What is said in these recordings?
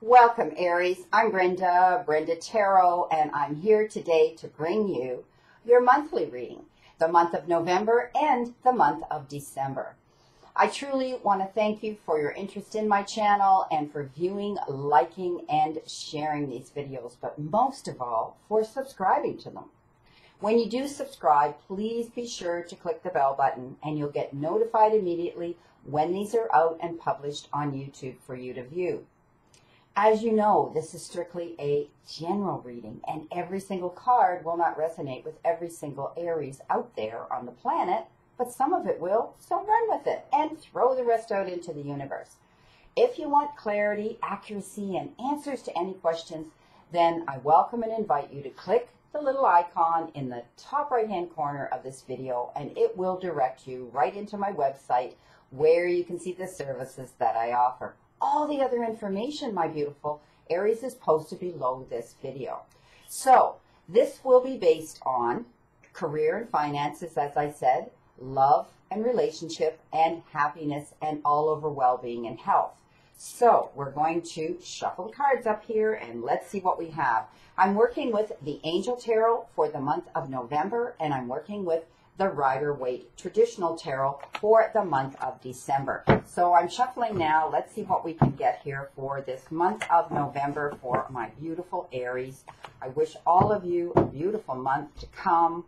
Welcome, Aries. I'm Brenda Tarot, and I'm here today to bring you your monthly reading, the month of November and the month of December. I truly want to thank you for your interest in my channel and for viewing, liking, and sharing these videos, but most of all, for subscribing to them. When you do subscribe, please be sure to click the bell button and you'll get notified immediately when these are out and published on YouTube for you to view. As you know, this is strictly a general reading, and every single card will not resonate with every single Aries out there on the planet, but some of it will, so run with it and throw the rest out into the universe. If you want clarity, accuracy, and answers to any questions, then I welcome and invite you to click the little icon in the top right-hand corner of this video, and it will direct you right into my website where you can see the services that I offer. All the other information, my beautiful Aries, is posted below this video. So this will be based on career and finances, as I said, love and relationship, and happiness, and all over well-being and health. So we're going to shuffle the cards up here and let's see what we have. I'm working with the Angel Tarot for the month of November, and I'm working with the Rider-Waite Traditional Tarot for the month of December. So I'm shuffling now. Let's see what we can get here for this month of November for my beautiful Aries. I wish all of you a beautiful month to come.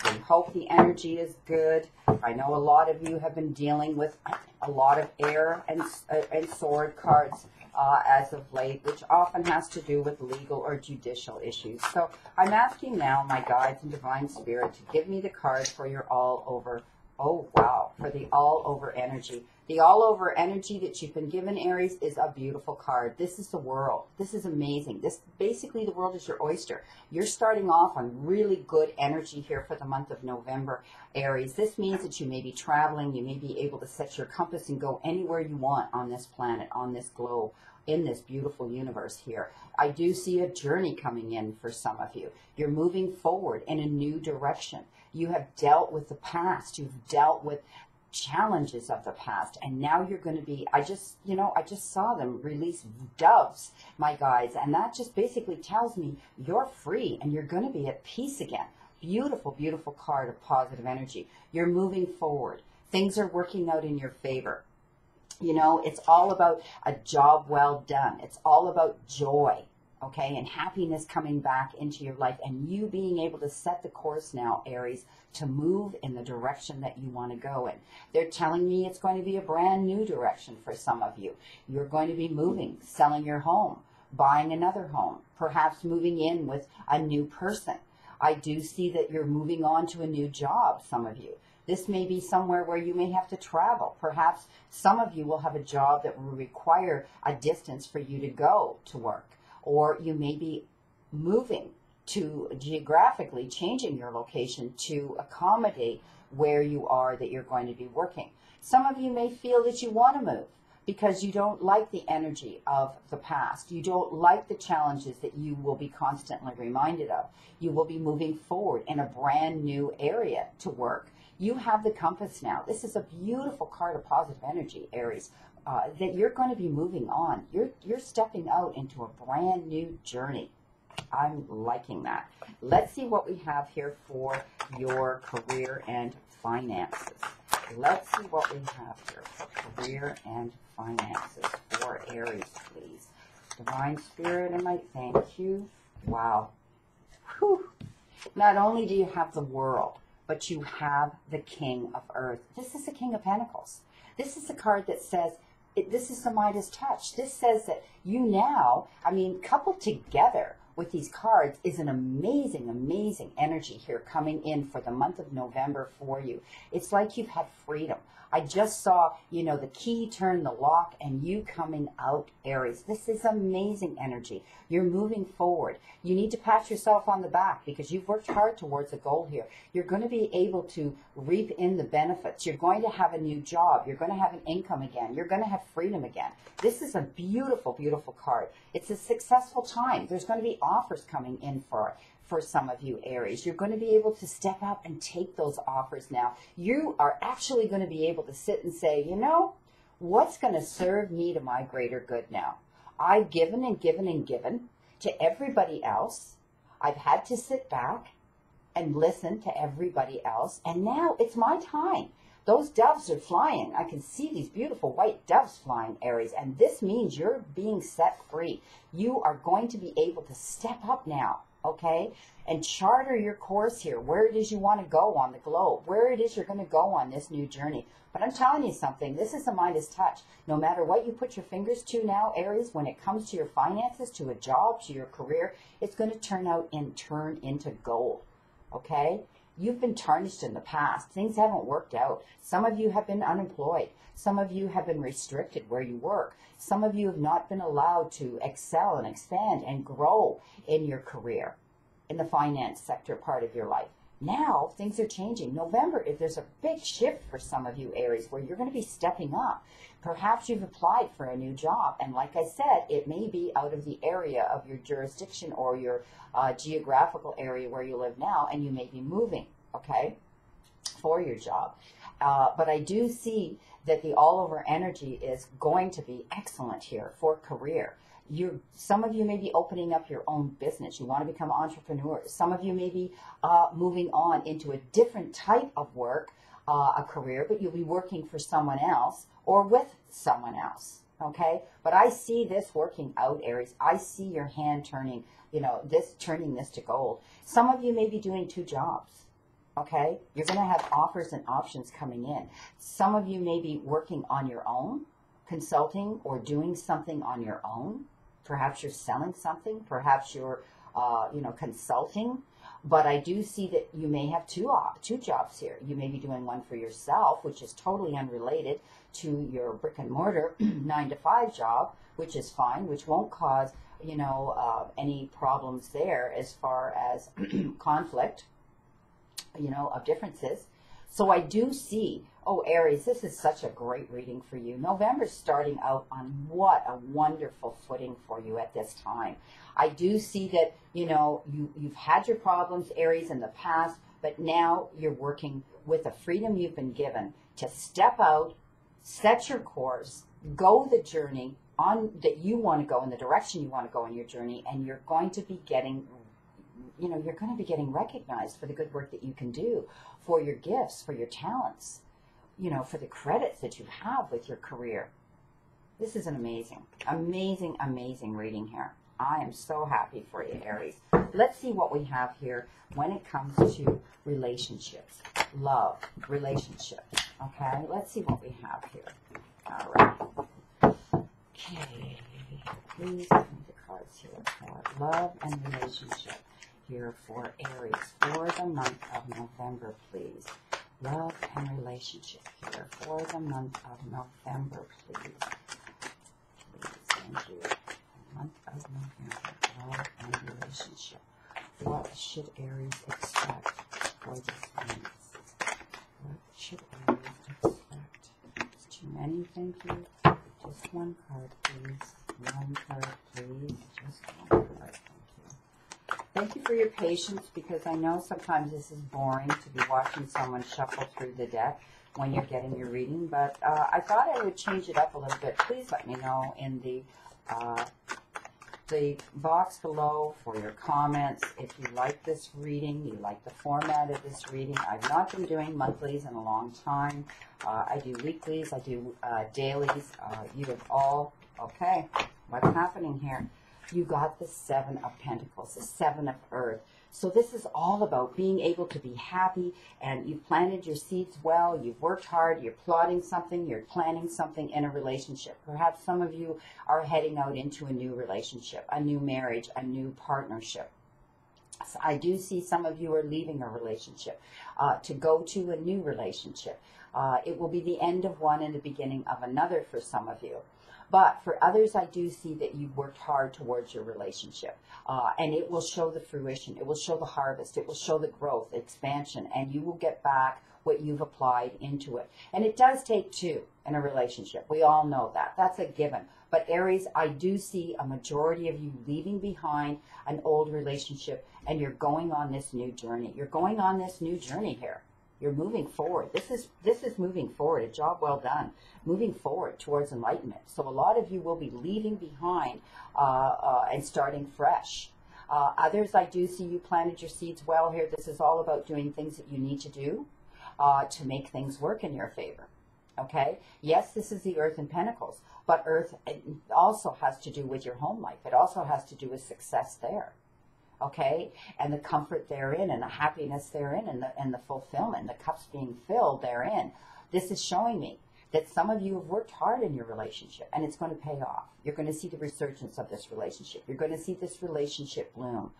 I hope the energy is good. I know a lot of you have been dealing with a lot of air and sword cards as of late, which often has to do with legal or judicial issues. So I'm asking now my guides and divine spirit to give me the card for your all over. Oh, wow, for the all over energy. The all over energy that you've been given, Aries, is a beautiful card. This is the world. This is amazing. This basically, the world is your oyster. You're starting off on really good energy here for the month of November, Aries. This means that you may be traveling. You may be able to set your compass and go anywhere you want on this planet, on this globe, in this beautiful universe here. I do see a journey coming in for some of you. You're moving forward in a new direction. You have dealt with the past. You've dealt with challenges of the past, and now you're going to be, I just saw them release doves, my guides, and that just basically tells me you're free and you're going to be at peace again. Beautiful, beautiful card of positive energy. You're moving forward. Things are working out in your favor. You know, it's all about a job well done. It's all about joy, okay, and happiness coming back into your life, and you being able to set the course now, Aries, to move in the direction that you want to go in. They're telling me it's going to be a brand new direction for some of you. You're going to be moving, selling your home, buying another home, perhaps moving in with a new person. I do see that you're moving on to a new job, some of you. This may be somewhere where you may have to travel. Perhaps some of you will have a job that will require a distance for you to go to work. Or you may be moving to geographically changing your location to accommodate where you are that you're going to be working. Some of you may feel that you want to move because you don't like the energy of the past. You don't like the challenges that you will be constantly reminded of. You will be moving forward in a brand new area to work. You have the compass now. This is a beautiful card of positive energy, Aries. That you're going to be moving on. You're stepping out into a brand new journey. I'm liking that. Let's see what we have here for your career and finances. Let's see what we have here for career and finances for Aries, please. Divine Spirit, and I thank you. Wow. Whew. Not only do you have the world, but you have the King of Earth. This is the King of Pentacles. This is a card that says, this is the Midas touch. This says that you now, coupled together with these cards is an amazing, amazing energy here coming in for the month of November for you. It's like you've had freedom. I just saw, the key turn the lock and you coming out, Aries. This is amazing energy. You're moving forward. You need to pat yourself on the back because you've worked hard towards a goal here. You're going to be able to reap in the benefits. You're going to have a new job. You're going to have an income again. You're going to have freedom again. This is a beautiful, beautiful card. It's a successful time. There's going to be offers coming in for some of you, Aries. You're going to be able to step up and take those offers now. You are actually going to be able to sit and say, what's going to serve me to my greater good now? I've given and given and given to everybody else. I've had to sit back and listen to everybody else. And now it's my time. Those doves are flying. I can see these beautiful white doves flying, Aries. And this means you're being set free. You are going to be able to step up now, okay? And charter your course here, where it is you want to go on the globe, where it is you're going to go on this new journey. But I'm telling you something, this is a Midas touch. No matter what you put your fingers to now, Aries, when it comes to your finances, to a job, to your career, it's going to turn into gold, okay? You've been tarnished in the past. Things haven't worked out. Some of you have been unemployed. Some of you have been restricted where you work. Some of you have not been allowed to excel and expand and grow in your career, in the finance sector part of your life. Now, things are changing. November, there's a big shift for some of you, Aries, where you're going to be stepping up. Perhaps you've applied for a new job, and like I said, it may be out of the area of your jurisdiction or your geographical area where you live now, and you may be moving, okay, for your job. But I do see that the all-over energy is going to be excellent here for career. Some of you may be opening up your own business. You want to become entrepreneurs. Some of you may be moving on into a different type of work, a career, but you'll be working for someone else or with someone else, okay? But I see this working out, Aries. I see your hand turning, turning this to gold. Some of you may be doing 2 jobs, okay? You're going to have offers and options coming in. Some of you may be working on your own, consulting or doing something on your own. Perhaps you're selling something. Perhaps you're, consulting. But I do see that you may have two jobs here. You may be doing one for yourself, which is totally unrelated to your brick and mortar 9-to-5 job, which is fine, which won't cause, any problems there as far as conflict, of differences. So I do see, oh, Aries, this is such a great reading for you. November's starting out on what a wonderful footing for you at this time. I do see that, you've had your problems, Aries, in the past, but now you're working with the freedom you've been given to step out, set your course, go the journey on that you want to go, in the direction you want to go in your journey, and you're going to be getting recognized for the good work that you can do, for your gifts, for your talents, for the credits that you have with your career. This is an amazing, amazing, amazing reading here. I am so happy for you, Aries. Let's see what we have here when it comes to relationships, love, relationships, okay? Let's see what we have here. All right. Okay. Please give me the cards here for love and relationship. Here for Aries for the month of November, please. Love and relationship here for the month of November, please. Please, thank you. The month of November, love and relationship. What should Aries expect for this month? What should Aries expect? It's too many, thank you. Just one card, please. One card, please. Just one card. Thank you for your patience, because I know sometimes this is boring to be watching someone shuffle through the deck when you're getting your reading, but I thought I would change it up a little bit. Please let me know in the box below for your comments if you like this reading, you like the format of this reading. I've not been doing monthlies in a long time. I do weeklies, I do dailies. You have all, okay, what's happening here? You got the 7 of Pentacles, the 7 of Earth. So this is all about being able to be happy, and you've planted your seeds well, you've worked hard, you're plotting something, you're planning something in a relationship. Perhaps some of you are heading out into a new relationship, a new marriage, a new partnership. So I do see some of you are leaving a relationship to go to a new relationship. It will be the end of one and the beginning of another for some of you. But for others, I do see that you've worked hard towards your relationship. And it will show the fruition. It will show the harvest. It will show the growth, expansion. And you will get back what you've applied into it. And it does take 2 in a relationship. We all know that. That's a given. But Aries, I do see a majority of you leaving behind an old relationship, and you're going on this new journey. You're going on this new journey here. You're moving forward. This is moving forward. A job well done. Moving forward towards enlightenment. So a lot of you will be leaving behind and starting fresh. Others, I do see you planted your seeds well here. This is all about doing things that you need to do to make things work in your favor. Okay? Yes, this is the Earth in Pentacles, but Earth also has to do with your home life. It also has to do with success there. Okay? And the comfort therein, and the happiness therein, and the fulfillment, the cups being filled therein. This is showing me that some of you have worked hard in your relationship, and it's going to pay off. You're going to see the resurgence of this relationship. You're going to see this relationship bloom.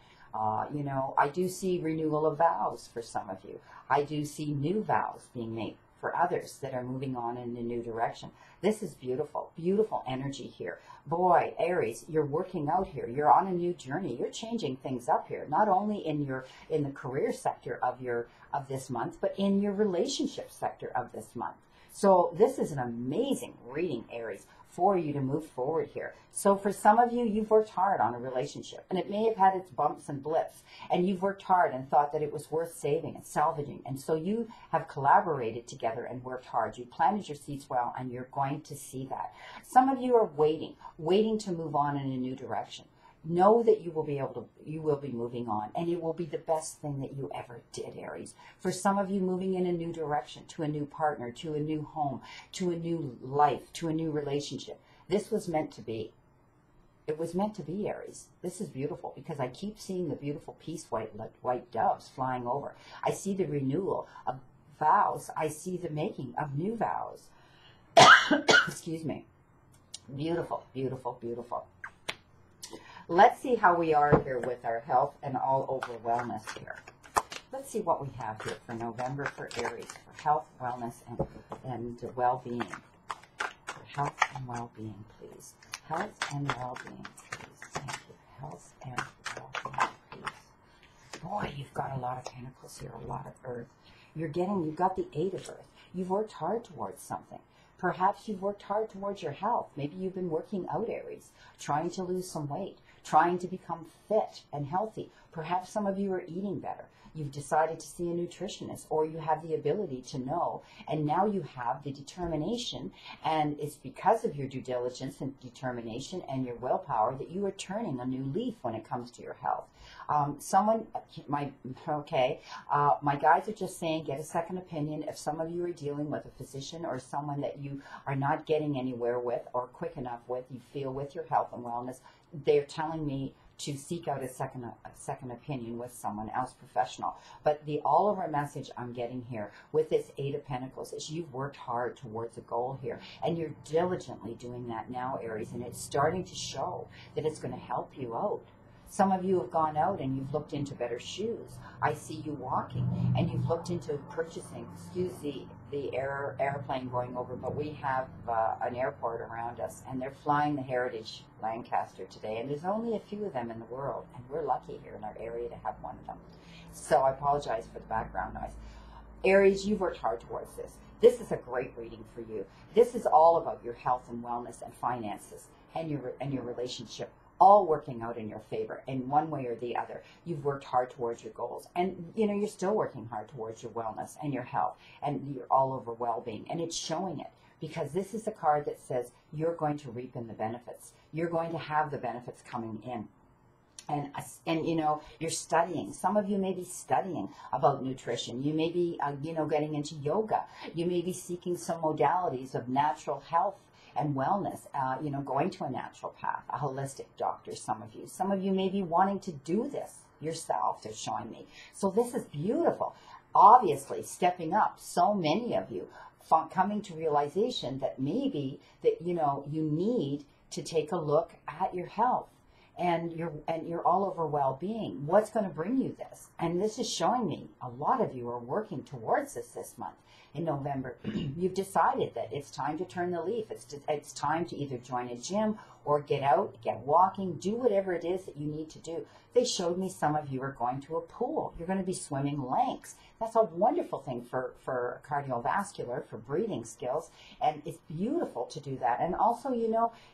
You know, I do see renewal of vows for some of you. I do see new vows being made for others that are moving on in a new direction. This is beautiful, beautiful energy here. Boy, Aries, you're working out here. You're on a new journey. You're changing things up here, not only in the career sector of this month, but in your relationship sector of this month. So this is an amazing reading, Aries, for you to move forward here. So for some of you, you've worked hard on a relationship, and it may have had its bumps and blips, and you've worked hard and thought that it was worth saving and salvaging. And so you have collaborated together and worked hard. You planted your seeds well, and you're going to see that. Some of you are waiting to move on in a new direction. Know that you will be moving on, and it will be the best thing that you ever did, Aries. For some of you, moving in a new direction, to a new partner, to a new home, to a new life, to a new relationship. This was meant to be. It was meant to be, Aries. This is beautiful because I keep seeing the beautiful peace white doves flying over. I see the renewal of vows. I see the making of new vows. Excuse me. Beautiful, beautiful, beautiful. Let's see how we are here with our health and all over wellness here. Let's see what we have here for November for Aries, for health, wellness, and well-being. For health and well-being, please. Health and well-being, please. Thank you. Health and well-being, please. Boy, you've got a lot of pentacles here, a lot of earth. You've got the 8 of earth. You've worked hard towards something. Perhaps you've worked hard towards your health. Maybe you've been working out, Aries, trying to lose some weight, trying to become fit and healthy. Perhaps some of you are eating better. You've decided to see a nutritionist, or you have the ability to know, and now you have the determination, and it's because of your due diligence and determination and your willpower that you are turning a new leaf when it comes to your health. My guides are just saying, get a second opinion. If some of you are dealing with a physician or someone that you are not getting anywhere with or quick enough with, you feel with your health and wellness, they're telling me to seek out a second opinion with someone else professional. But the all over message I'm getting here with this 8 of Pentacles is you've worked hard towards a goal here, and you're diligently doing that now, Aries, and it's starting to show that it's going to help you out. Some of you have gone out and you've looked into better shoes. I see you walking, and you've looked into purchasing, excuse the airplane going over, but we have an airport around us, and they're flying the Heritage Lancaster today, and there's only a few of them in the world, and we're lucky here in our area to have one of them. So I apologize for the background noise. Aries, you've worked hard towards this. This is a great reading for you. This is all about your health and wellness and finances and your relationship, all working out in your favor in one way or the other. You've worked hard towards your goals, and you know you're still working hard towards your wellness and your health and your all over well-being, and it's showing it because this is a card that says you're going to reap in the benefits. You're going to have the benefits coming in. And you know, you're studying. Some of you may be studying about nutrition. You may be getting into yoga. You may be seeking some modalities of natural health and wellness, going to a natural path, a holistic doctor, some of you may be wanting to do this yourself, they're showing me. So this is beautiful. Obviously, stepping up, so many of you coming to realization that maybe that, you need to take a look at your health and your all over well-being. What's going to bring you this? And this is showing me a lot of you are working towards this month. In November, you've decided that it's time to turn the leaf. It's time to either join a gym or get out, get walking, do whatever it is that you need to do. They showed me some of you are going to a pool. You're going to be swimming lakes. That's a wonderful thing for cardiovascular, for breathing skills, and it's beautiful to do that. And also,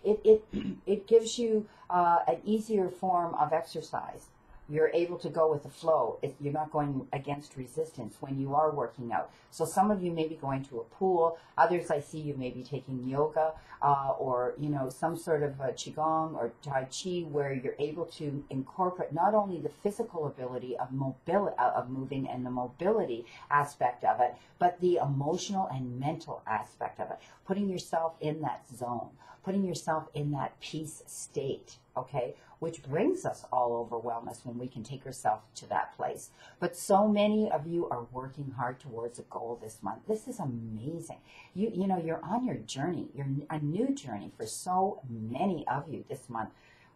it gives you an easier form of exercise. You're able to go with the flow. You're not going against resistance when you are working out. So some of you may be going to a pool. Others, I see you may be taking yoga or, you know, some sort of qigong or tai chi, where you're able to incorporate not only the physical ability of mobility, of moving, and the mobility aspect of it, but the emotional and mental aspect of it. Putting yourself in that zone, putting yourself in that peace state, okay? Which brings us all over wellness when we can take ourselves to that place. But so many of you are working hard towards a goal this month. This is amazing. You know, you're on your journey. You're a new journey for so many of you this month.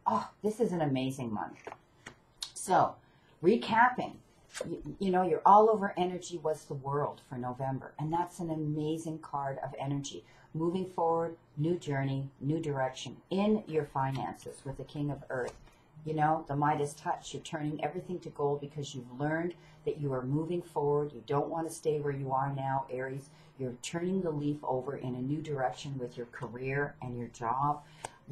Oh, this is an amazing month. So, recapping, you know, your all over energy was the world for November. And that's an amazing card of energy. Moving forward, new journey, new direction in your finances with the King of Earth. You know, the Midas touch. You're turning everything to gold because you've learned that you are moving forward. You don't want to stay where you are now, Aries. You're turning the leaf over in a new direction with your career and your job.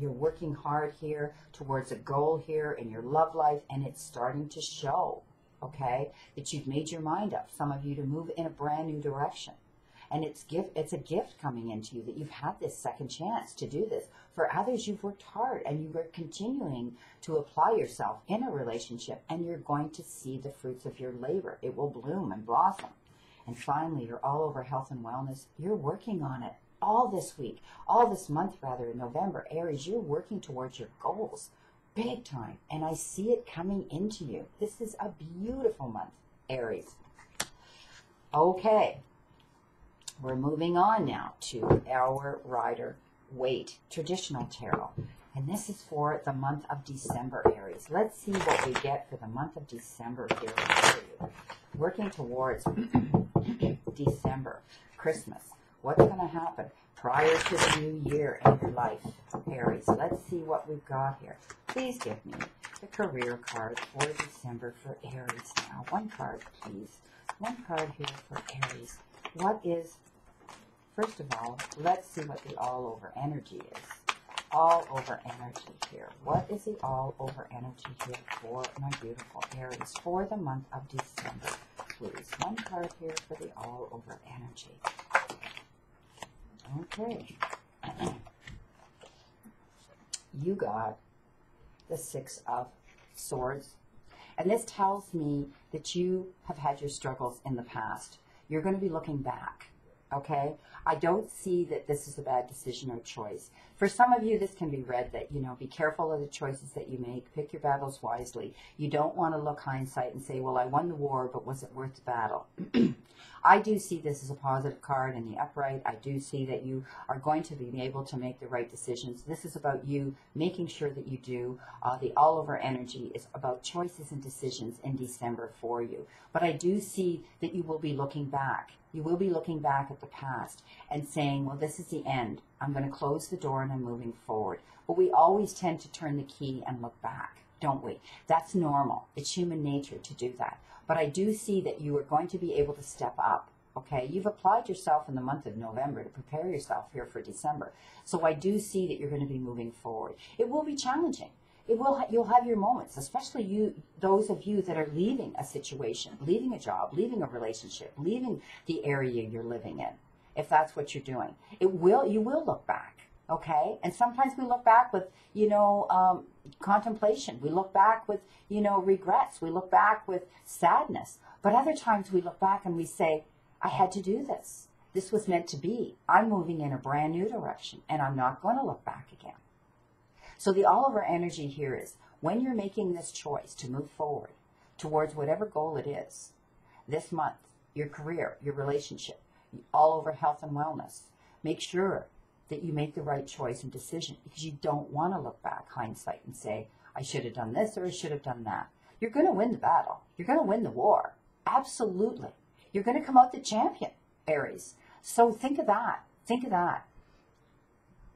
You're working hard here towards a goal here in your love life, and it's starting to show, okay, that you've made your mind up, some of you, to move in a brand new direction. And it's a gift coming into you that you've had this second chance to do this. For others, you've worked hard and you are continuing to apply yourself in a relationship, and you're going to see the fruits of your labor. It will bloom and blossom. And finally, you're all over health and wellness. You're working on it all this week, all this month rather, in November. Aries, you're working towards your goals big time, and I see it coming into you. This is a beautiful month, Aries. Okay. We're moving on now to our Rider-Waite traditional tarot. And this is for the month of December, Aries. Let's see what we get for the month of December here for you. Working towards December, Christmas. What's going to happen prior to the new year in your life, Aries? Let's see what we've got here. Please give me the career card for December for Aries now. One card, please. One card here for Aries. What is, first of all, let's see what the all-over energy is. All-over energy here. What is the all-over energy here for my beautiful Aries for the month of December? Please, one card here for the all-over energy. Okay. You got the Six of Swords. And this tells me that you have had your struggles in the past. You're going to be looking back, okay? I don't see that this is a bad decision or choice. For some of you, this can be read that, you know, be careful of the choices that you make. Pick your battles wisely. You don't want to look hindsight and say, well, I won the war, but was it worth the battle? I do see this as a positive card in the upright. I do see that you are going to be able to make the right decisions. This is about you making sure that you do. The all-over energy is about choices and decisions in December for you. But I do see that you will be looking back. You will be looking back at the past and saying, well, this is the end. I'm going to close the door and I'm moving forward. But we always tend to turn the key and look back, don't we? That's normal. It's human nature to do that. But I do see that you are going to be able to step up, okay? You've applied yourself in the month of November to prepare yourself here for December. So I do see that you're going to be moving forward. It will be challenging. You'll have your moments, especially those of you that are leaving a situation, leaving a job, leaving a relationship, leaving the area you're living in, if that's what you're doing. You will look back, okay? And sometimes we look back with, contemplation. We look back with, regrets. We look back with sadness. But other times we look back and we say, I had to do this. This was meant to be. I'm moving in a brand new direction, and I'm not going to look back again. So the all-over energy here is, when you're making this choice to move forward towards whatever goal it is, this month, your career, your relationship, all over health and wellness, make sure that you make the right choice and decision, because you don't want to look back, hindsight, and say, I should have done this or I should have done that. You're going to win the battle. You're going to win the war. Absolutely. You're going to come out the champion, Aries. So think of that. Think of that.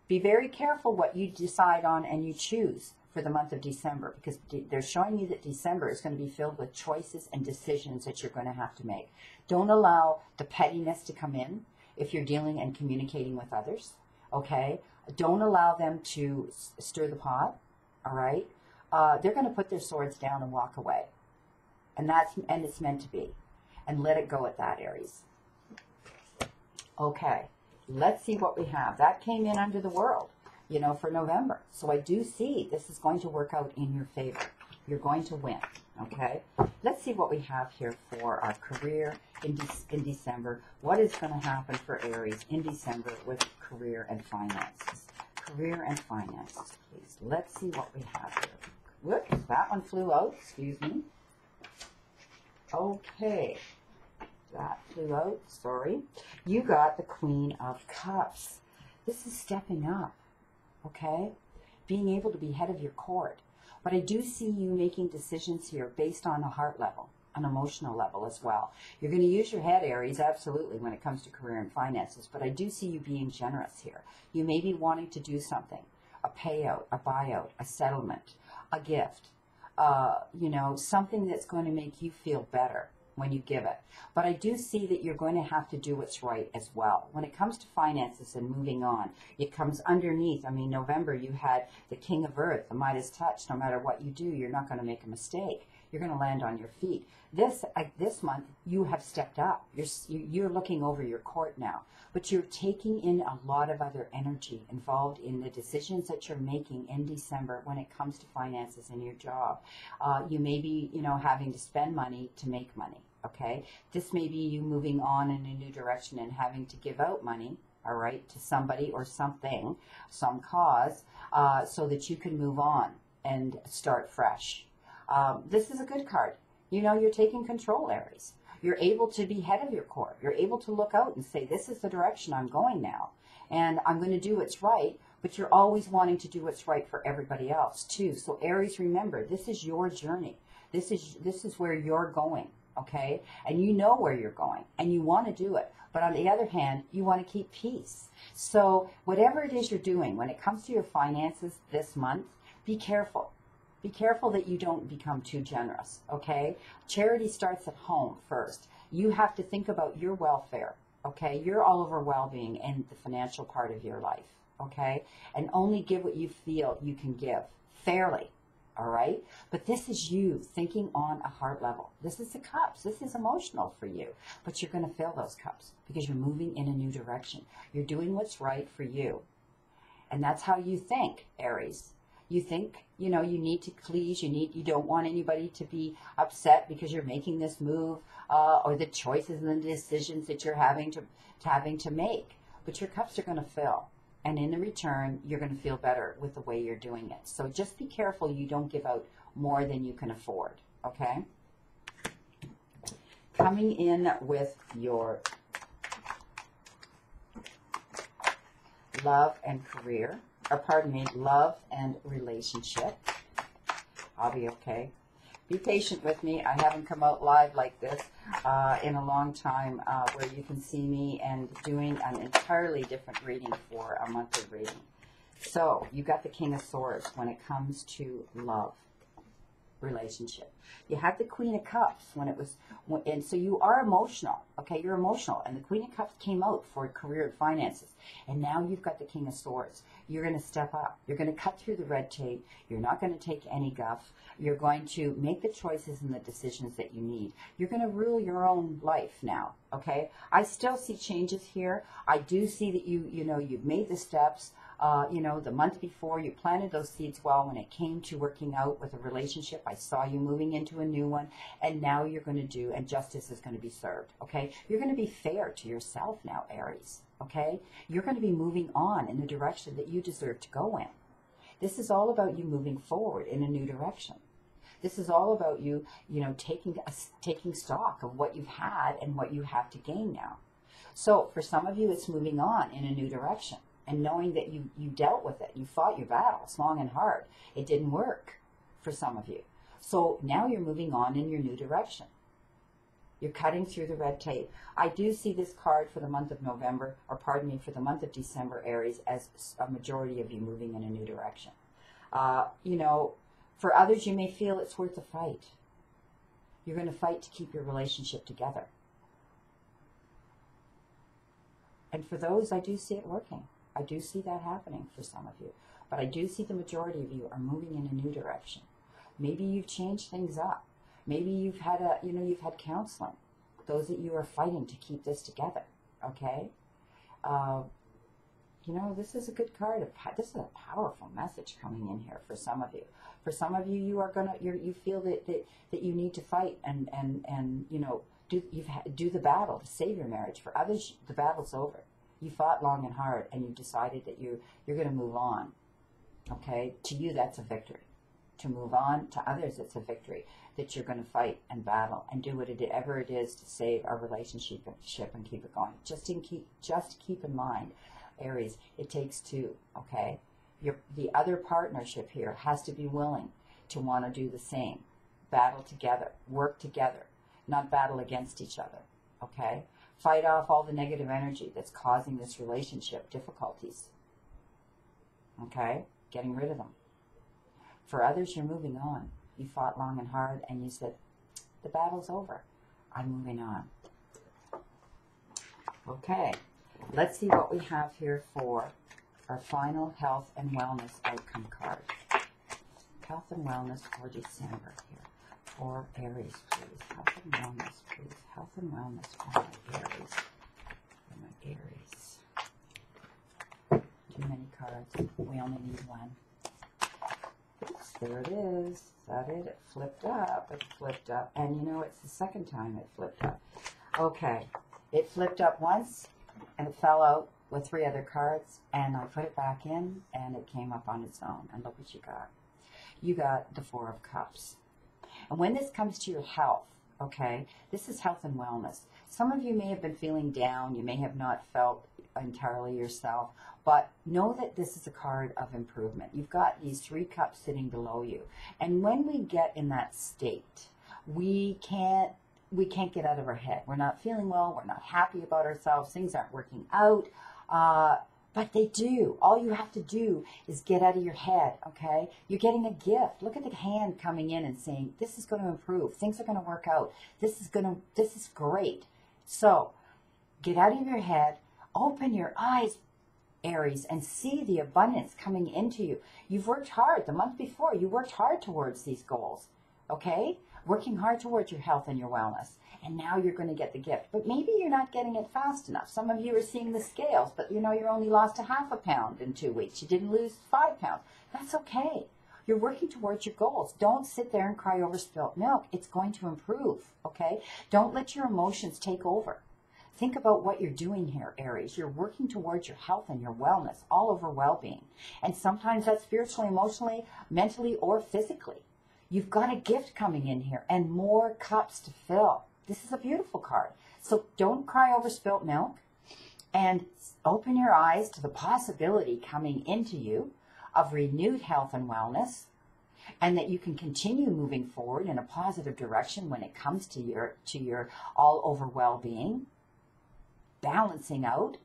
Be very careful what you decide on and you choose for the month of December, because they're showing you that December is going to be filled with choices and decisions that you're going to have to make. Don't allow the pettiness to come in if you're dealing and communicating with others, okay? Don't allow them to stir the pot, all right? they're going to put their swords down and walk away. And it's meant to be. And let it go at that, Aries. Okay, let's see what we have. That came in under the world, for November. So I do see this is going to work out in your favor. You're going to win, okay? Let's see what we have here for our career in December. What is going to happen for Aries in December with career and finances? Career and finances, please. Let's see what we have here. Whoops, that one flew out. Excuse me. Okay. That flew out. Sorry. You got the Queen of Cups. This is stepping up, okay? Being able to be head of your court. But I do see you making decisions here based on a heart level, an emotional level as well. You're going to use your head, Aries, absolutely, when it comes to career and finances. But I do see you being generous here. You may be wanting to do something, a payout, a buyout, a settlement, a gift, something that's going to make you feel better when you give it. But I do see that you're going to have to do what's right as well. When it comes to finances and moving on, it comes underneath. I mean, November, you had the King of Earth, the Midas touch. No matter what you do, you're not going to make a mistake. You're going to land on your feet. This month, you have stepped up. You're looking over your court now. But you're taking in a lot of other energy involved in the decisions that you're making in December when it comes to finances in your job. You may be, having to spend money to make money, okay? This may be you moving on in a new direction and having to give out money, all right, to somebody or something, some cause, so that you can move on and start fresh. This is a good card. You're taking control, Aries. You're able to be head of your court. You're able to look out and say, this is the direction I'm going now. And I'm going to do what's right, but you're always wanting to do what's right for everybody else too. So Aries, remember, this is your journey. This is where you're going, okay? And you know where you're going, and you want to do it. But on the other hand, you want to keep peace. So whatever it is you're doing, when it comes to your finances this month, be careful. Be careful that you don't become too generous, okay? Charity starts at home first. You have to think about your welfare, okay? You're all over well-being and the financial part of your life, okay? And only give what you feel you can give fairly, all right? But this is you thinking on a heart level. This is the cups. This is emotional for you. But you're going to fill those cups because you're moving in a new direction. You're doing what's right for you. And that's how you think, Aries. You think, you need to please, you don't want anybody to be upset because you're making this move, or the choices and the decisions that you're having to make. But your cups are going to fill. And in the return, you're going to feel better with the way you're doing it. So just be careful you don't give out more than you can afford, okay? Coming in with your love and career. Love and relationship. I'll be okay. Be patient with me. I haven't come out live like this in a long time where you can see me and doing an entirely different reading for a monthly reading. So, you got the King of Swords when it comes to love, relationship. You had the Queen of Cups and so you are emotional, okay? You're emotional, and the Queen of Cups came out for career and finances, and now you've got the King of Swords. You're going to step up. You're going to cut through the red tape. You're not going to take any guff. You're going to make the choices and the decisions that you need. You're going to rule your own life now, okay? I still see changes here. I do see that you've made the steps. The month before, you planted those seeds well. When it came to working out with a relationship, I saw you moving into a new one, and now you're going to do, and justice is going to be served, okay? You're going to be fair to yourself now, Aries, okay? You're going to be moving on in the direction that you deserve to go in. This is all about you moving forward in a new direction. This is all about you, taking stock of what you've had and what you have to gain now. So for some of you, it's moving on in a new direction. And knowing that you dealt with it, you fought your battles long and hard. It didn't work for some of you. So now you're moving on in your new direction. You're cutting through the red tape. I do see this card for the month of November, or pardon me, for the month of December, Aries, as a majority of you moving in a new direction. For others, you may feel it's worth a fight. You're going to fight to keep your relationship together. And for those, I do see it working. I do see that happening for some of you. But I do see the majority of you are moving in a new direction. Maybe you've changed things up. Maybe you've had you've had counseling. Those that you are fighting to keep this together, okay? This is a good card. This is a powerful message coming in here for some of you. For some of you, you feel that you need to fight and do the battle to save your marriage. For others, the battle's over. You fought long and hard, and you decided that you're going to move on. Okay, to you that's a victory. To move on, to others it's a victory. That you're going to fight and battle and do whatever it is to save our relationship and keep it going. Just keep in mind, Aries, it takes two. Okay, the other partnership here has to be willing to want to do the same. Battle together, work together, not battle against each other. Okay, fight off all the negative energy that's causing this relationship difficulties. Okay, getting rid of them. For others, you're moving on. You fought long and hard, and you said, the battle's over. I'm moving on. Okay, let's see what we have here for our final health and wellness outcome card. Health and wellness for December here. For Aries, please. Health and wellness, please. Health and wellness for my Aries. For my Aries. Too many cards. We only need one. Oops, there it is. Is that it? It flipped up. It flipped up. And it's the second time it flipped up. Okay. It flipped up once, and it fell out with 3 other cards, and I put it back in, and it came up on its own. And look what you got. You got the 4 of Cups. And when this comes to your health, okay, this is health and wellness. Some of you may have been feeling down. You may have not felt entirely yourself, but know that this is a card of improvement. You've got these 3 cups sitting below you. And when we get in that state, we can't get out of our head. We're not feeling well. We're not happy about ourselves. Things aren't working out. But they do. All you have to do is get out of your head, okay? You're getting a gift. Look at the hand coming in and saying, this is going to improve. Things are going to work out. This is great. So get out of your head. Open your eyes, Aries, and see the abundance coming into you. You've worked hard. The month before, you worked hard towards these goals, okay? Working hard towards your health and your wellness. And now you're going to get the gift. But maybe you're not getting it fast enough. Some of you are seeing the scales, but you're only lost a half a pound in 2 weeks. You didn't lose 5 pounds. That's okay. You're working towards your goals. Don't sit there and cry over spilt milk. It's going to improve, okay? Don't let your emotions take over. Think about what you're doing here, Aries. You're working towards your health and your wellness, all over well-being. And sometimes that's spiritually, emotionally, mentally, or physically. You've got a gift coming in here and more cups to fill. This is a beautiful card. So don't cry over spilt milk, and open your eyes to the possibility coming into you of renewed health and wellness, and that you can continue moving forward in a positive direction when it comes to your all over well-being, balancing out,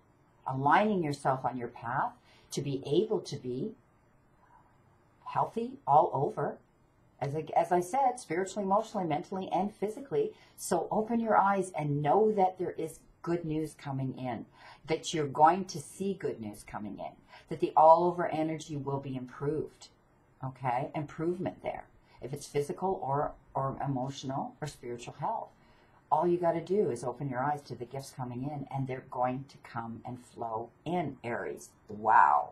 aligning yourself on your path to be able to be healthy all over. As I said, spiritually, emotionally, mentally, and physically. So open your eyes and know that there is good news coming in, that you're going to see good news coming in, that the all-over energy will be improved, okay? Improvement there, if it's physical or emotional or spiritual health. All you got to do is open your eyes to the gifts coming in, and they're going to come and flow in, Aries. Wow.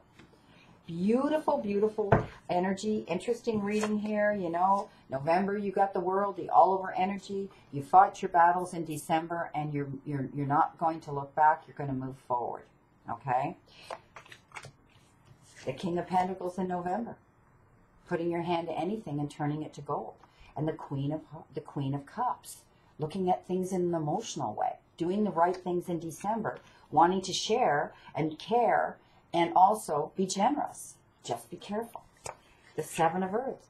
Beautiful, beautiful energy. Interesting reading here. November, you got the world, the all-over energy. You fought your battles in December, and you're not going to look back. You're going to move forward. Okay? The King of Pentacles in November, putting your hand to anything and turning it to gold. And the Queen of Cups, looking at things in an emotional way, doing the right things in December, wanting to share and care. And also be generous. Just be careful. The 7 of Earths.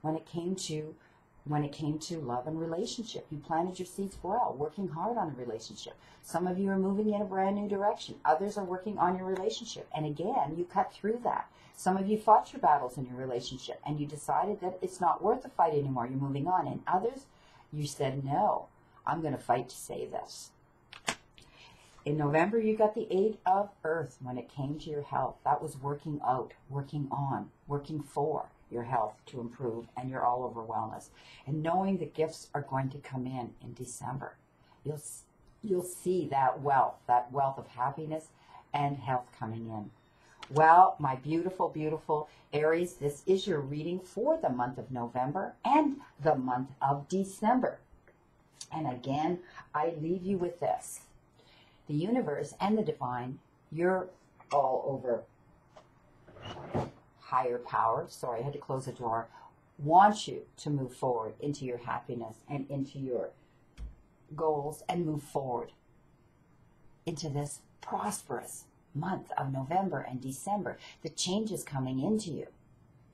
When it came to love and relationship, you planted your seeds well, working hard on a relationship. Some of you are moving in a brand new direction. Others are working on your relationship. And again, you cut through that. Some of you fought your battles in your relationship, and you decided that it's not worth the fight anymore. You're moving on. And others, you said, no, I'm going to fight to save this. In November, you got the 8 of Earth when it came to your health. That was working out, working on, working for. your health to improve, and your all over wellness. And knowing the gifts are going to come in December, you'll see that wealth of happiness and health coming in. Well, my beautiful, beautiful Aries, this is your reading for the month of November and the month of December. And again, I leave you with this. The universe and the divine, you're all over higher power, sorry, I had to close the door, want you to move forward into your happiness and into your goals and move forward into this prosperous month of November and December. The change is coming into you.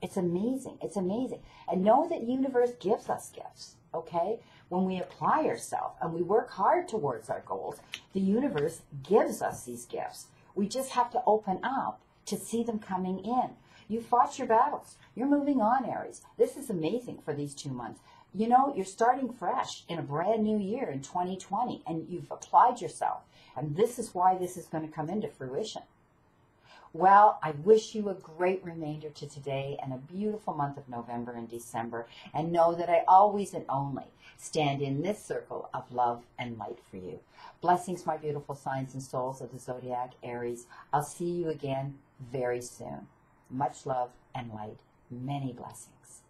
It's amazing. It's amazing. And know that the universe gives us gifts, okay? When we apply ourselves and we work hard towards our goals, the universe gives us these gifts. We just have to open up to see them coming in. You fought your battles. You're moving on, Aries. This is amazing for these 2 months. You know, you're starting fresh in a brand new year in 2020, and you've applied yourself. And this is why this is going to come into fruition. Well, I wish you a great remainder to today and a beautiful month of November and December. And know that I always and only stand in this circle of love and light for you. Blessings, my beautiful signs and souls of the Zodiac, Aries. I'll see you again very soon. Much love and light. Many blessings.